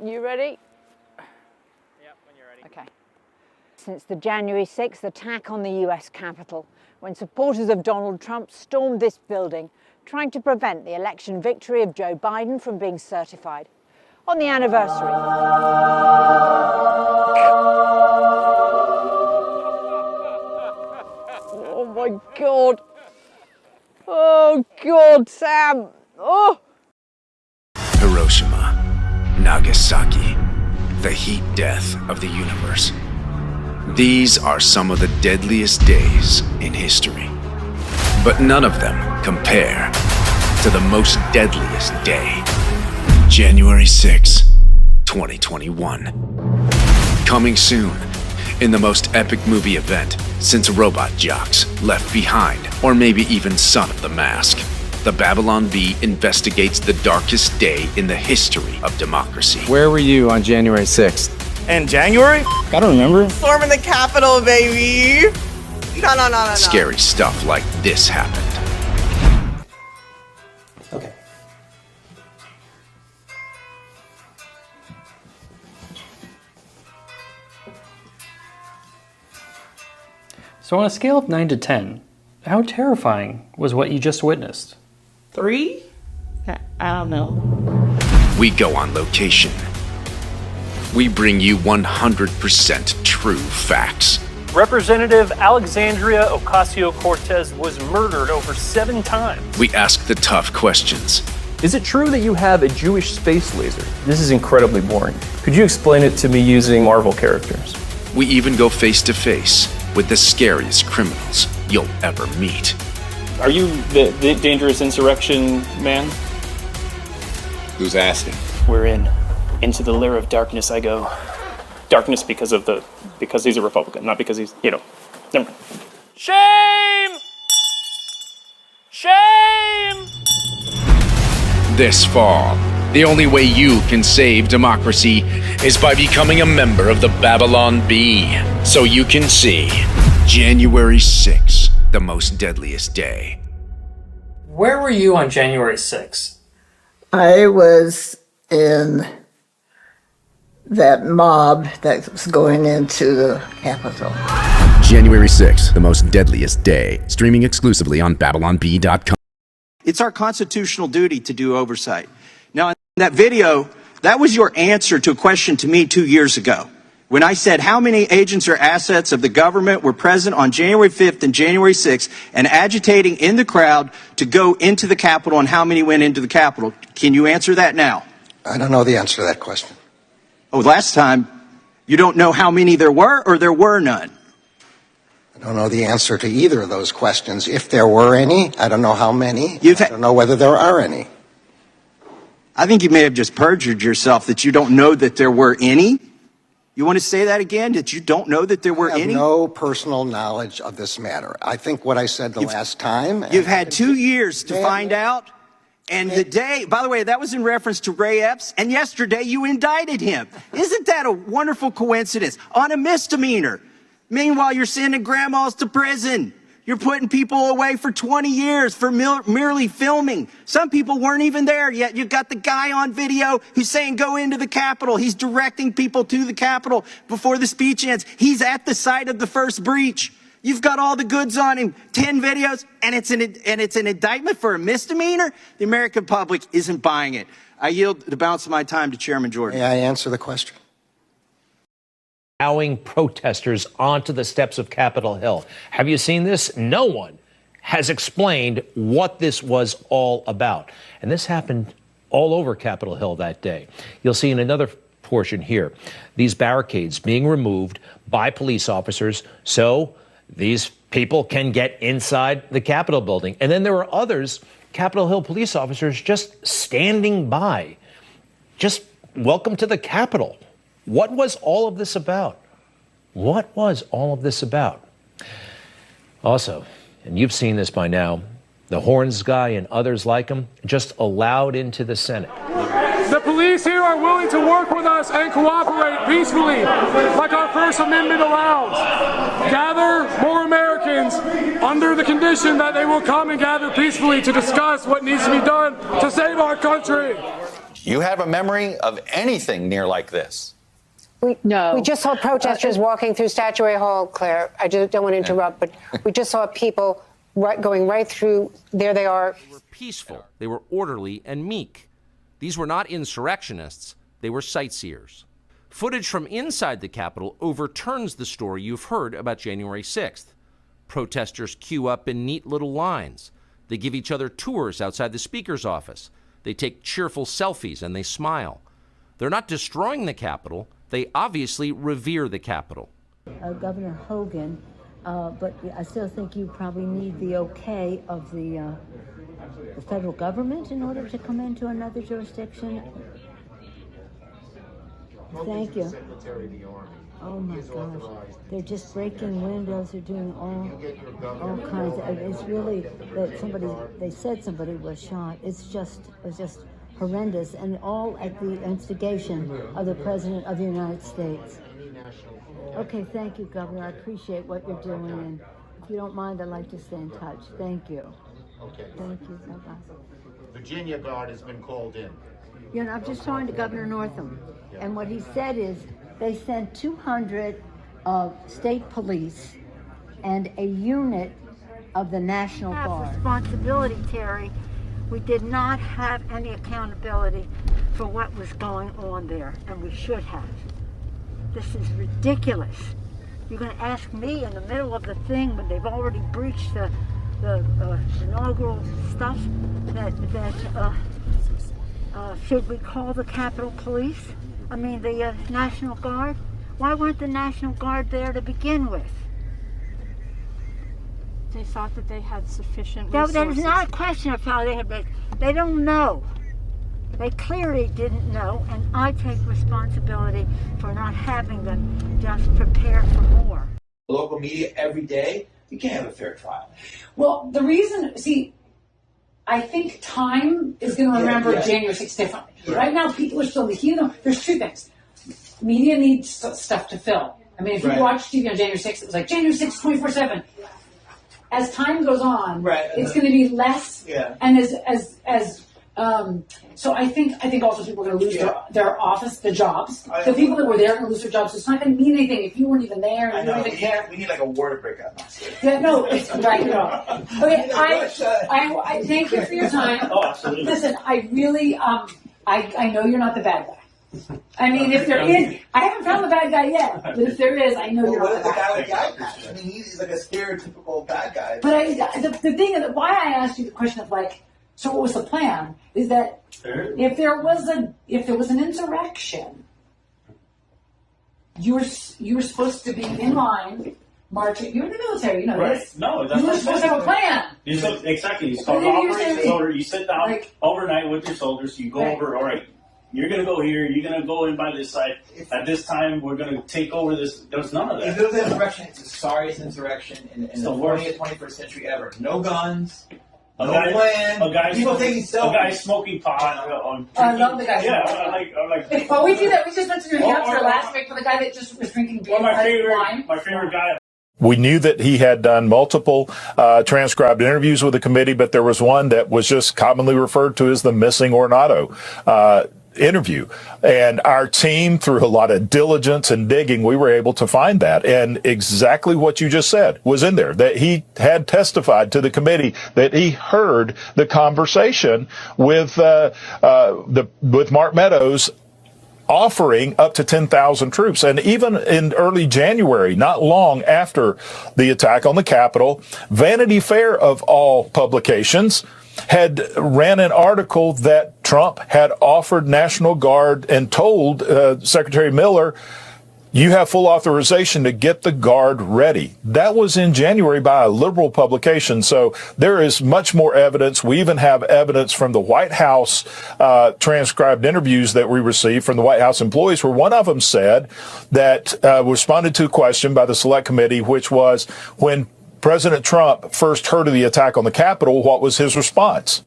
You ready? Yep, when you're ready. Okay. Since the January 6th attack on the US Capitol, when supporters of Donald Trump stormed this building, trying to prevent the election victory of Joe Biden from being certified. On the anniversary. Oh my God. Oh God, Sam. Oh. Hiroshima, Nagasaki, the heat death of the universe. These are some of the deadliest days in history. But none of them compare to the most deadliest day. January 6, 2021. Coming soon in the most epic movie event since Robot Jocks, Left Behind, or maybe even Son of the Mask. The Babylon Bee investigates the darkest day in the history of democracy. Where were you on January 6th? In January? I don't remember. Storming the Capitol, baby. No. Scary stuff like this happened. Okay. So on a scale of 9 to 10, how terrifying was what you just witnessed? 3? I don't know. We go on location. We bring you 100% true facts. Representative Alexandria Ocasio-Cortez was murdered over 7 times. We ask the tough questions. Is it true that you have a Jewish space laser? This is incredibly boring. Could you explain it to me using Marvel characters? We even go face to face with the scariest criminals you'll ever meet. Are you the dangerous insurrection man? Who's asking? We're in. Into the lair of darkness I go. Darkness because he's a Republican, not because he's, never mind. Shame! Shame! This fall, the only way you can save democracy is by becoming a member of the Babylon Bee. So you can see January 6th, the most deadliest day. Where were you on January 6th? I was in that mob that was going into the Capitol. January 6th, the most deadliest day. Streaming exclusively on BabylonBee.com. It's our constitutional duty to do oversight. Now, in that video, that was your answer to a question to me 2 years ago. When I said how many agents or assets of the government were present on January 5th and January 6th and agitating in the crowd to go into the Capitol and how many went into the Capitol. Can you answer that now? I don't know the answer to that question. Oh, last time, you don't know how many there were or there were none? I don't know the answer to either of those questions. If there were any, I don't know how many. I don't know whether there are any. I think you may have just perjured yourself that you don't know that there were any. You want to say that again, that you don't know that there were any? I have no personal knowledge of this matter. I think what I said the last time. You've had 2 years to find out. And the day, by the way, that was in reference to Ray Epps, and yesterday you indicted him. Isn't that a wonderful coincidence? On a misdemeanor. Meanwhile, you're sending grandmas to prison. You're putting people away for 20 years for merely filming. Some people weren't even there yet. You've got the guy on video who's saying go into the Capitol. He's directing people to the Capitol before the speech ends. He's at the site of the first breach. You've got all the goods on him, 10 videos, and it's an indictment for a misdemeanor? The American public isn't buying it. I yield the balance of my time to Chairman Jordan. May I answer the question? Allowing protesters onto the steps of Capitol Hill. Have you seen this? No one has explained what this was all about. And this happened all over Capitol Hill that day. You'll see in another portion here, these barricades being removed by police officers so these people can get inside the Capitol building. And then there were others, Capitol Hill police officers, just standing by. Just welcome to the Capitol. What was all of this about? What was all of this about? Also, and you've seen this by now, the Horns guy and others like him just allowed into the Senate. The police here are willing to work with us and cooperate peacefully, like our First Amendment allows. Gather more Americans under the condition that they will come and gather peacefully to discuss what needs to be done to save our country. you have a memory of anything near like this? We just saw protesters walking through Statuary Hall, Claire. I just don't want to interrupt, but we just saw people going right through. There they are. They were peaceful. They were orderly and meek. These were not insurrectionists. They were sightseers. Footage from inside the Capitol overturns the story you've heard about January 6th. Protesters queue up in neat little lines. They give each other tours outside the Speaker's office. They take cheerful selfies and they smile. They're not destroying the Capitol. They obviously revere the Capitol. Governor Hogan, but I still think you probably need the okay of the federal government in order to come into another jurisdiction. Thank you. Oh my gosh, they're just breaking windows. They're doing all kinds of. It's really that they said somebody was shot. It's just horrendous, and all at the instigation of the President of the United States. Okay, thank you, Governor. I appreciate what you're doing, and if you don't mind, I'd like to stay in touch. Thank you. Okay. Thank you so much. Virginia Guard has been called in. You know, I'm just talking to Governor Northam, and what he said is they sent 200 state police and a unit of the National Guard. Responsibility, Terry. We did not have any accountability for what was going on there, and we should have. This is ridiculous. You're going to ask me in the middle of the thing when they've already breached the inaugural stuff that should we call the Capitol Police? I mean, the National Guard? Why weren't the National Guard there to begin with? They thought that they had sufficient resources. That is not a question of how they had. They don't know. They clearly didn't know, and I take responsibility for not having them just prepare for more. Local media every day, you can't have a fair trial. Well, the reason, I think time is going to remember January 6th differently. Yeah. Right now, people are still in the heat of them. There's two things. Media needs stuff to fill. I mean, if you watch TV on January 6th, it was like January 6th, 24/7. As time goes on, it's going to be less. Yeah. And so I think also people are going to lose their office, the jobs. The people that were there are going to lose their jobs. So it's not going to mean anything if you weren't even there and you don't even care. We need like a war to break out. Yeah, no, it's right. No. Okay, I thank you for your time. Oh, absolutely. Listen, I really, I know you're not the bad guy. I mean, if there is, I haven't found the bad guy yet, but if there is, I know you're not the bad guy. I mean, he's like a stereotypical bad guy. But the thing is, why I asked you the question of so what was the plan? Is that if there was an insurrection, you were supposed to be in line marching. You're in the military, you know this. No, that's you were supposed to have a plan. Exactly. It's called operations order. You sit down overnight with your soldiers. You go over. All right. You're going to go here, you're going to go in by this side. At this time, we're going to take over this. There's none of that. If there was an insurrection, it's the sorriest insurrection in the 20th, 21st century ever. No guns, no plan. People taking selfies. A guy smoking pot. I love the guy. Yeah, I like. Well, we do that. We just went to New Hampshire last week for the guy that just was drinking beer. My favorite guy. We knew that he had done multiple transcribed interviews with the committee, but there was one that was just commonly referred to as the missing Ornato interview. And our team, through a lot of diligence and digging, we were able to find that. And exactly what you just said was in there, that he had testified to the committee that he heard the conversation with Mark Meadows offering up to 10,000 troops. And even in early January, not long after the attack on the Capitol, Vanity Fair, of all publications, had ran an article that Trump had offered National Guard and told Secretary Miller, you have full authorization to get the Guard ready. That was in January by a liberal publication. So there is much more evidence. We even have evidence from the White House transcribed interviews that we received from the White House employees, where one of them said that responded to a question by the Select Committee, which was, when President Trump first heard of the attack on the Capitol, what was his response?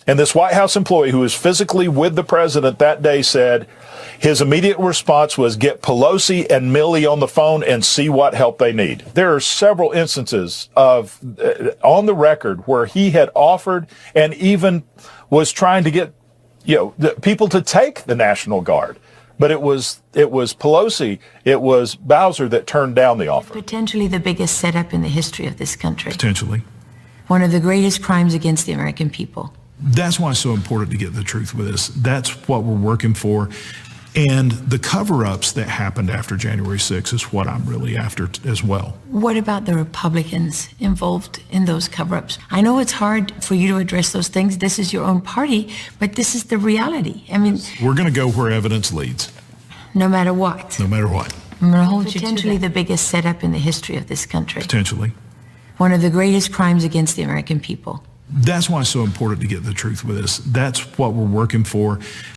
And this White House employee who was physically with the president that day said his immediate response was, get Pelosi and Milley on the phone and see what help they need. There are several instances of on the record where he had offered and even was trying to get people to take the National Guard. But it was Pelosi, it was Bowser that turned down the offer. Potentially the biggest setup in the history of this country. Potentially. One of the greatest crimes against the American people. That's why it's so important to get the truth with this. That's what we're working for. And the cover-ups that happened after January 6th is what I'm really after as well. What about the Republicans involved in those cover-ups? I know it's hard for you to address those things. This is your own party, but this is the reality. I mean, we're going to go where evidence leads. No matter what. No matter what. I'm going to hold you to potentially the biggest setup in the history of this country. Potentially. One of the greatest crimes against the American people. That's why it's so important to get the truth with this. That's what we're working for.